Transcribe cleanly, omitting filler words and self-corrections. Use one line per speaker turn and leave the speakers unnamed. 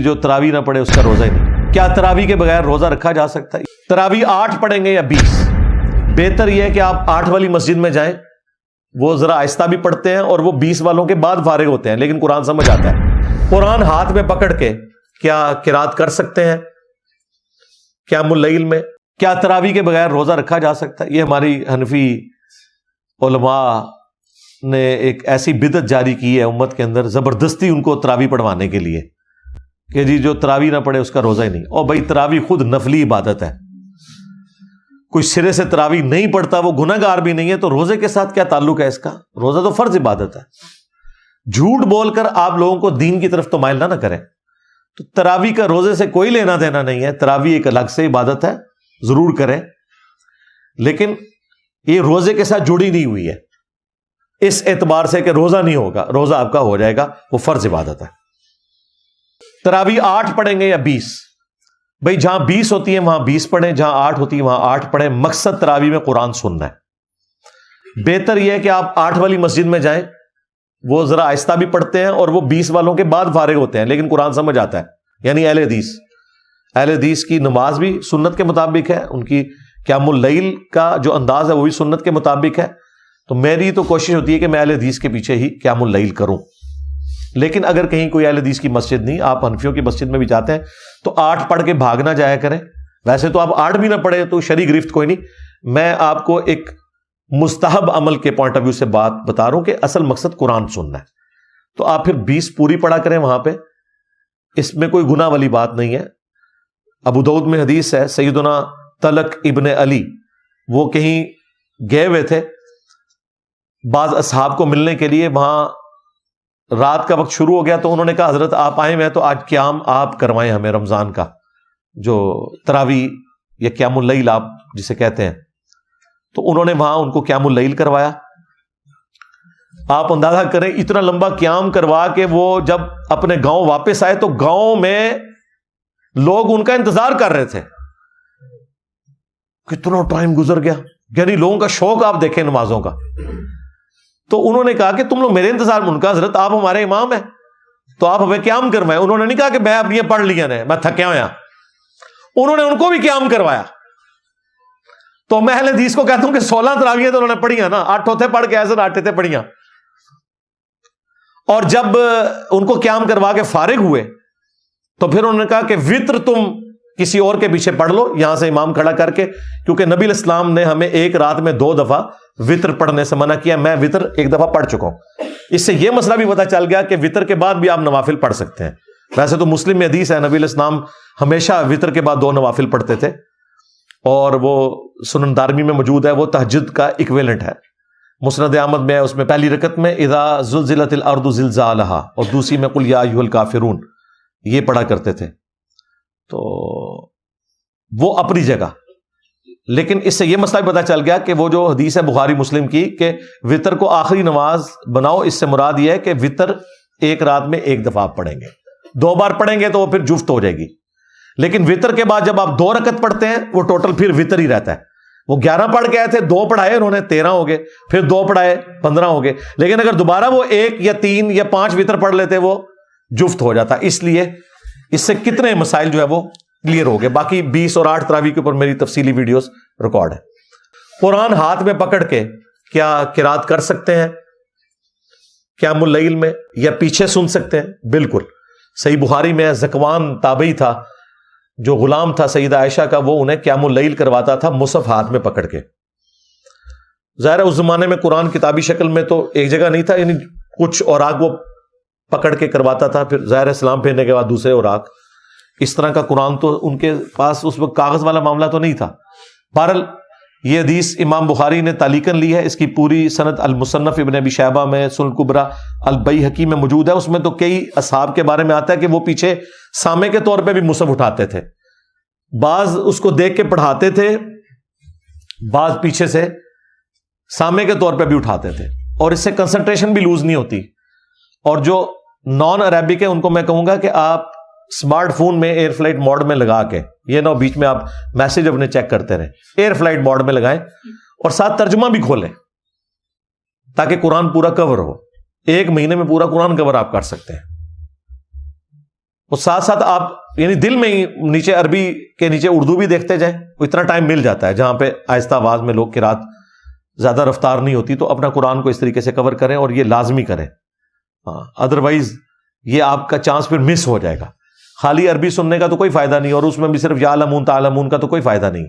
جو تراویح نہ پڑھے اس کا روزہ ہی نہیں۔ کیا تراویح کے بغیر روزہ رکھا جا سکتا ہے؟ تراویح 8 پڑھیں گے یا 20؟ بہتر یہ ہے کہ آپ 8 والی مسجد میں جائیں، وہ ذرا آہستہ بھی پڑھتے ہیں اور وہ 20 والوں کے بعد فارغ ہوتے ہیں، لیکن قرآن سمجھ آتا ہے۔ قرآن ہاتھ میں پکڑ کے کیا قرات کر سکتے ہیں قیام اللیل میں؟ کیا تراویح کے بغیر روزہ رکھا جا سکتا ہے؟ یہ ہماری حنفی علماء نے ایک ایسی بدعت جاری کی ہے امت کے اندر، زبردستی ان کو تراویح پڑھوانے کے لیے کہ جی جو تراویح نہ پڑھے اس کا روزہ ہی نہیں۔ اور بھائی تراویح خود نفلی عبادت ہے، کوئی سرے سے تراویح نہیں پڑھتا وہ گناہ گار بھی نہیں ہے، تو روزے کے ساتھ کیا تعلق ہے اس کا؟ روزہ تو فرض عبادت ہے۔ جھوٹ بول کر آپ لوگوں کو دین کی طرف تو مائل نہ کریں۔ تو تراویح کا روزے سے کوئی لینا دینا نہیں ہے، تراویح ایک الگ سے عبادت ہے، ضرور کریں، لیکن یہ روزے کے ساتھ جڑی نہیں ہوئی ہے اس اعتبار سے کہ روزہ نہیں ہوگا، روزہ آپ کا ہو جائے گا، وہ فرض عبادت ہے۔ تراویح 8 پڑھیں گے یا 20؟ بھائی جہاں 20 ہوتی ہے وہاں 20 پڑھیں، جہاں 8 ہوتی ہے وہاں 8 پڑھیں۔ مقصد تراویح میں قرآن سننا ہے۔ بہتر یہ ہے کہ آپ 8 والی مسجد میں جائیں، وہ ذرا آہستہ بھی پڑھتے ہیں اور وہ 20 والوں کے بعد فارغ ہوتے ہیں، لیکن قرآن سمجھ آتا ہے۔ یعنی اہل حدیث کی نماز بھی سنت کے مطابق ہے، ان کی قیام اللیل کا جو انداز ہے وہ بھی سنت کے مطابق ہے۔ تو میری تو کوشش ہوتی ہے کہ میں اہل حدیث کے پیچھے ہی قیام اللیل کروں، لیکن اگر کہیں کوئی اہل حدیث کی مسجد نہیں، آپ حنفیوں کی مسجد میں بھی جاتے ہیں تو 8 پڑھ کے بھاگ نہ جایا کریں۔ ویسے تو آپ 8 بھی نہ پڑھے تو شرعی گرفت کوئی نہیں، میں آپ کو ایک مستحب عمل کے پوائنٹ آف ویو سے بات بتا رہا ہوں کہ اصل مقصد قرآن سننا ہے۔ تو آپ پھر 20 پوری پڑھا کریں وہاں پہ، اس میں کوئی گناہ والی بات نہیں ہے۔ ابو داؤد میں حدیث ہے، سیدنا طلق ابن علی وہ کہیں گئے ہوئے تھے بعض اصحاب کو ملنے کے لیے، وہاں رات کا وقت شروع ہو گیا تو انہوں نے کہا حضرت آپ آئے ہوئے تو آج قیام آپ کروائیں ہمیں، رمضان کا جو تراویح یا قیام اللیل آپ جسے کہتے ہیں۔ تو انہوں نے وہاں ان کو قیام اللیل کروایا۔ آپ اندازہ کریں اتنا لمبا قیام کروا کے وہ جب اپنے گاؤں واپس آئے تو گاؤں میں لوگ ان کا انتظار کر رہے تھے۔ کتنا ٹائم گزر گیا، یعنی لوگوں کا شوق آپ دیکھیں نمازوں کا۔ تو انہوں نے کہا کہ تم لوگ میرے انتظار میں، ان کا حضرت آپ ہمارے امام ہیں تو آپ ہمیں قیام کروائیں۔ انہوں نے نہیں کہا کہ میں اب یہ پڑھ لیا نے میں تھکیا ہوا، انہوں نے ان کو بھی قیام کروایا۔ تو میں اہل حدیث کو کہتا ہوں کہ 16 تراویحیں تو انہوں نے پڑھی نا، 8 ہوتے پڑھ کے ایسے 8 تھے پڑھیاں۔ اور جب ان کو قیام کروا کے فارغ ہوئے تو پھر انہوں نے کہا کہ وتر تم کسی اور کے پیچھے پڑھ لو یہاں سے امام کھڑا کر کے، کیونکہ نبی علیہ السلام نے ہمیں ایک رات میں 2 دفعہ وتر پڑھنے سے منع کیا، میں وتر 1 دفعہ پڑھ چکا ہوں۔ اس سے یہ مسئلہ بھی پتہ چل گیا کہ وتر کے بعد بھی آپ نوافل پڑھ سکتے ہیں۔ ویسے تو مسلم میں حدیث ہے نبی علیہ السلام ہمیشہ وتر کے بعد 2 نوافل پڑھتے تھے، اور وہ سنن دارمی میں موجود ہے، وہ تہجد کا ایکویلنٹ ہے۔ مسند احمد میں ہے، اس میں پہلی رکعت میں اذا زلزلت الارض زلزالہا اور دوسری میں قل یا ایھا الکافرون یہ پڑھا کرتے تھے۔ تو وہ اپنی جگہ، لیکن اس سے یہ مسئلہ بھی پتہ چل گیا کہ وہ جو حدیث ہے بخاری مسلم کی کہ وتر کو آخری نماز بناؤ، اس سے مراد یہ ہے کہ وتر ایک رات میں 1 دفعہ آپ پڑھیں گے، 2 بار پڑھیں گے تو وہ پھر جفت ہو جائے گی۔ لیکن وتر کے بعد جب آپ 2 رکعت پڑھتے ہیں وہ ٹوٹل پھر وتر ہی رہتا ہے۔ وہ 11 پڑھ کے آئے تھے، 2 پڑھائے انہوں نے 13 ہو گئے، پھر 2 پڑھائے 15 ہو گئے، لیکن اگر دوبارہ وہ 1 یا 3 یا 5 وتر پڑھ لیتے وہ جفت ہو جاتا۔ اس لیے اس سے کتنے مسائل جو ہے وہ کلیئر ہو گئے۔ باقی 20 اور 8 تراویح کے اوپر میری تفصیلی ویڈیوز ریکارڈ ہے۔ قرآن ہاتھ میں پکڑ کے کیا قرات کر سکتے ہیں قیام اللیل میں، یا پیچھے سن سکتے ہیں؟ بالکل صحیح بخاری میں زکوان تابعی تھا جو غلام تھا سیدہ عائشہ کا، وہ انہیں قیام اللیل کرواتا تھا مصحف ہاتھ میں پکڑ کے۔ ظاہر ہے اس زمانے میں قرآن کتابی شکل میں تو ایک جگہ نہیں تھا، یعنی کچھ اوراق وہ پکڑ کے کرواتا تھا، پھر ظاہر ہے اسلام پھیرنے کے بعد دوسرے اوراق۔ اس طرح کا قرآن تو ان کے پاس اس وقت کاغذ والا معاملہ تو نہیں تھا۔ بہرحال یہ حدیث امام بخاری نے تعلیقاً لی ہے، اس کی پوری سند المصنف ابن ابی شیبہ میں، سنن کبریٰ البیہقی میں موجود ہے۔ اس میں تو کئی اصحاب کے بارے میں آتا ہے کہ وہ پیچھے سامع کے طور پہ بھی مصحف اٹھاتے تھے، بعض اس کو دیکھ کے پڑھاتے تھے، بعض پیچھے سے سامع کے طور پہ بھی اٹھاتے تھے، اور اس سے کنسنٹریشن بھی لوز نہیں ہوتی۔ اور جو نان عربک ہے ان کو میں کہوں گا کہ آپ اسمارٹ فون میں ایئر فلائٹ موڈ میں لگا کے، یہ نہ بیچ میں آپ میسج اپنے چیک کرتے رہیں، ایئر فلائٹ موڈ میں لگائیں اور ساتھ ترجمہ بھی کھولیں تاکہ قرآن پورا کور ہو۔ 1 مہینے میں پورا قرآن کور آپ کر سکتے ہیں۔ وہ ساتھ ساتھ آپ یعنی دل میں ہی نیچے عربی کے نیچے اردو بھی دیکھتے جائیں. وہ اتنا ٹائم مل جاتا ہے جہاں پہ آہستہ آواز میں لوگ قرات زیادہ رفتار نہیں ہوتی، تو اپنا قرآن کو اس طریقے سے کور کریں اور یہ لازمی کریں. ہاں ادروائز یہ آپ کا چانس پھر مس ہو جائے گا. خالی عربی سننے کا تو کوئی فائدہ نہیں، اور اس میں بھی صرف یعلمون تعلمون کا تو کوئی فائدہ نہیں.